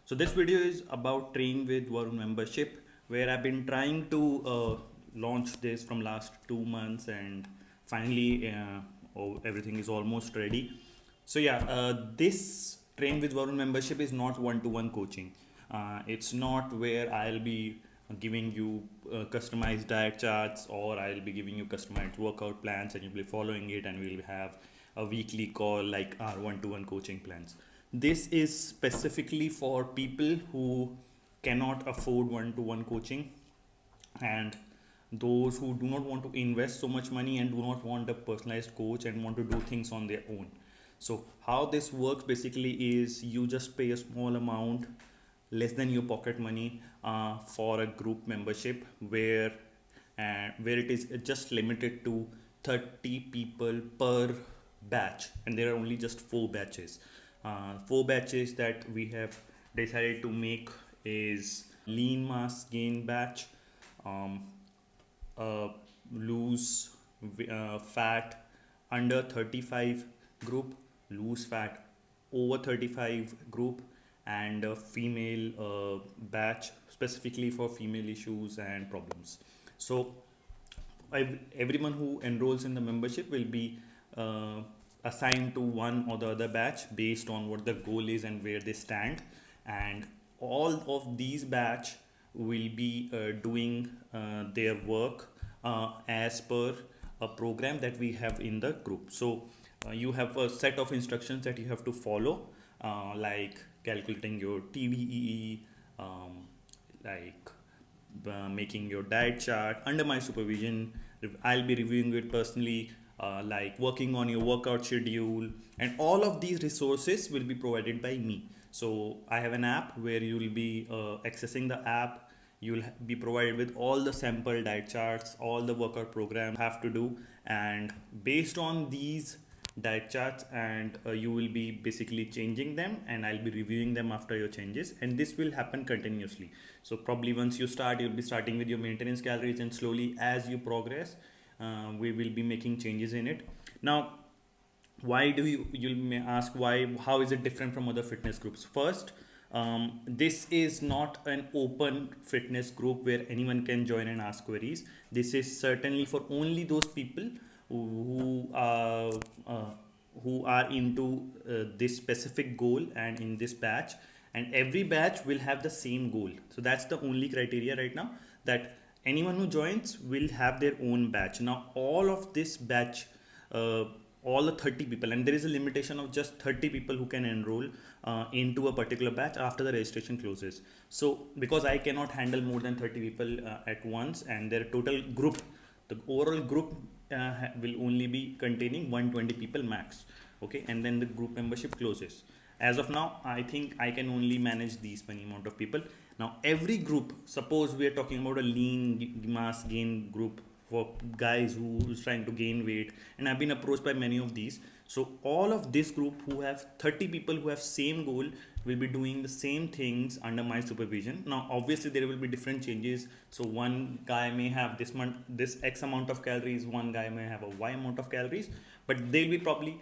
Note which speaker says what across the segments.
Speaker 1: So this video is about Train with Varun membership, where I've been trying to launch this from last 2 months, and finally everything is almost ready. So yeah, this Train with Varun membership is not one-to-one coaching. It's not where I'll be giving you customized diet charts, or I'll be giving you customized workout plans and you'll be following it, and we'll have a weekly call like our one-to-one coaching plans. This is specifically for people who cannot afford one-to-one coaching, and those who do not want to invest so much money and do not want a personalized coach and want to do things on their own. So how this works basically is you just pay a small amount, less than your pocket money, for a group membership where it is just limited to 30 people per batch, and there are only just 4 batches. 4 batches that we have decided to make is lean mass gain batch, um, lose fat under 35 group, lose fat over 35 group, and a female batch specifically for female issues and problems. So everyone who enrolls in the membership will be uh, assigned to one or the other batch based on what the goal is and where they stand, and all of these batch will be doing their work as per a program that we have in the group. So you have a set of instructions that you have to follow, like calculating your TVEE, like making your diet chart under my supervision. I'll be reviewing it personally, like working on your workout schedule, and all of these resources will be provided by me. So I have an app where you will be accessing the app. You will be provided with all the sample diet charts, all the workout programs have to do, and based on these diet charts, and you will be basically changing them, and I'll be reviewing them after your changes, and this will happen continuously. So probably once you start, you'll be starting with your maintenance calories, and slowly as you progress, we will be making changes in it. Now, why do you may ask, why, how is it different from other fitness groups? First, this is not an open fitness group where anyone can join and ask queries. This is certainly for only those people who who are into this specific goal and in this batch, and every batch will have the same goal. So that's the only criteria right now, that anyone who joins will have their own batch. Now all of this batch, uh, all the 30 people, and there is a limitation of just 30 people who can enroll into a particular batch after the registration closes. So because I cannot handle more than 30 people at once, and their total group, the overall group will only be containing 120 people max. Okay, and then the group membership closes. As of now, I think I can only manage these many amount of people. Now every group, suppose we are talking about a lean mass gain group for guys who's trying to gain weight, and I've been approached by many of these. So all of this group who have 30 people who have same goal will be doing the same things under my supervision. Now obviously there will be different changes. So one guy may have this month this X amount of calories, one guy may have a Y amount of calories, but they'll be probably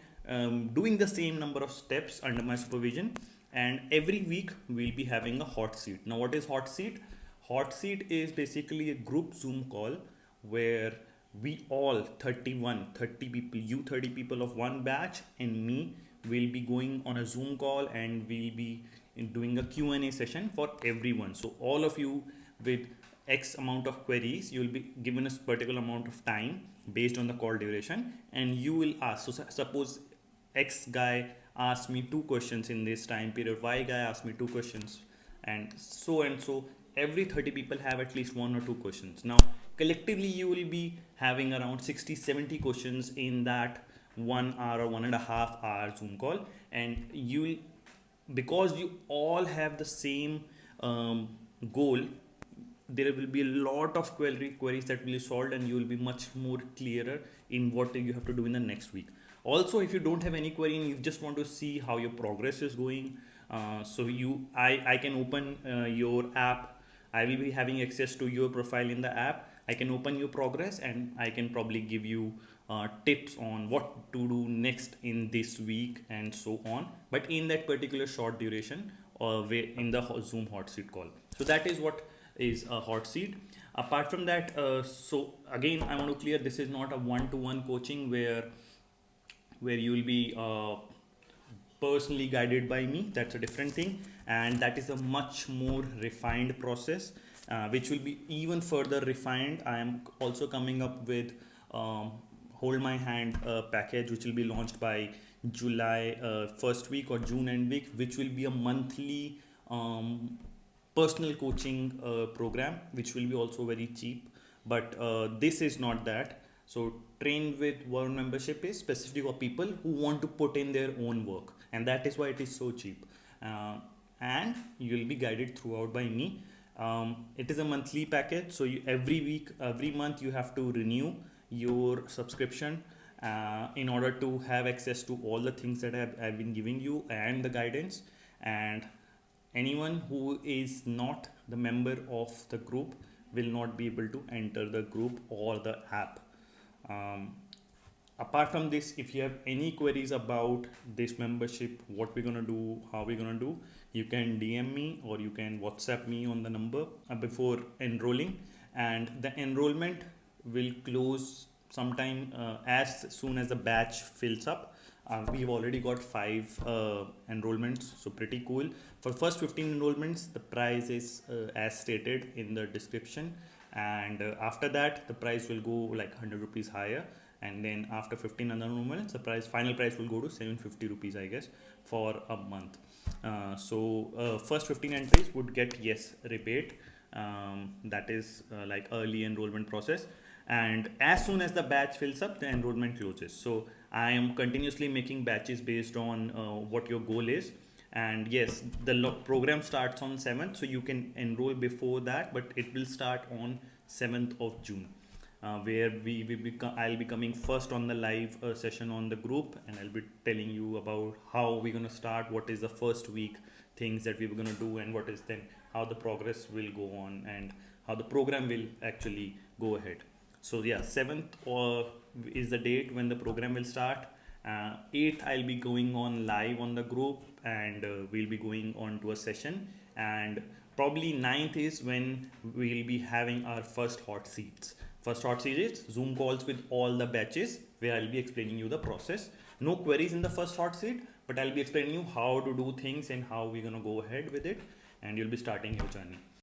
Speaker 1: doing the same number of steps under my supervision. And every week we'll be having a hot seat. Now what is hot seat? Hot seat is basically a group Zoom call where we all 30 people, you 30 people of one batch and me, will be going on a Zoom call, and we'll be doing a Q&A session for everyone. So all of you with X amount of queries, you'll be given a particular amount of time based on the call duration, and you will ask. So suppose X guy asked me 2 questions in this time period, Y guy asked me 2 questions, and so and so. Every 30 people have at least 1 or 2 questions. Now collectively you will be having around 60-70 questions in that 1 hour or 1.5 hour Zoom call, and you will, because you all have the same goal, there will be a lot of queries that will be solved, and you will be much more clearer in what you have to do in the next week. Also, if you don't have any query and you just want to see how your progress is going, I can open your app. I will be having access to your profile in the app. I can open your progress, and I can probably give you tips on what to do next in this week and so on. But in that particular short duration, in the Zoom hot seat call. So that is what is a hot seat. Apart from that, so again, I want to clear, this is not a one-to-one coaching where you will be personally guided by me. That's a different thing, and that is a much more refined process, which will be even further refined. I am also coming up with hold my hand package, which will be launched by July first week or June end week, which will be a monthly personal coaching program, which will be also very cheap. But this is not that. So train with one membership is specifically for people who want to put in their own work, and that is why it is so cheap. And you will be guided throughout by me. It is a monthly package, so every week, every month, you have to renew your subscription in order to have access to all the things that I've been giving you and the guidance. And anyone who is not the member of the group will not be able to enter the group or the app. um, Apart from this, if you have any queries about this membership, what we're gonna do, how we're gonna do, you can DM me or you can WhatsApp me on the number before enrolling. And the enrollment will close sometime as soon as the batch fills up. We've already got 5 enrollments, so pretty cool. For first 15 enrollments, the price is as stated in the description, and after that, the price will go like 100 rupees higher. And then after 15 other enrollments, the final price will go to 750 rupees, I guess, for a month. First 15 entries would get yes rebate. That is like early enrollment process, and as soon as the batch fills up, the enrollment closes. So I am continuously making batches based on what your goal is. And yes, the program starts on 7th, so you can enroll before that, but it will start on 7th of June, where I'll be coming first on the live session on the group, and I'll be telling you about how we're gonna start, what is the first week things that we were gonna do, and what is then how the progress will go on, and how the program will actually go ahead. So yeah, 7th is the date when the program will start. 8th, I'll be going on live on the group, and we'll be going on to a session. And probably 9th is when we'll be having our first hot seats. First hot seat is Zoom calls with all the batches, where I'll be explaining you the process. No queries in the first hot seat, but I'll be explaining you how to do things and how we're gonna go ahead with it, and you'll be starting your journey.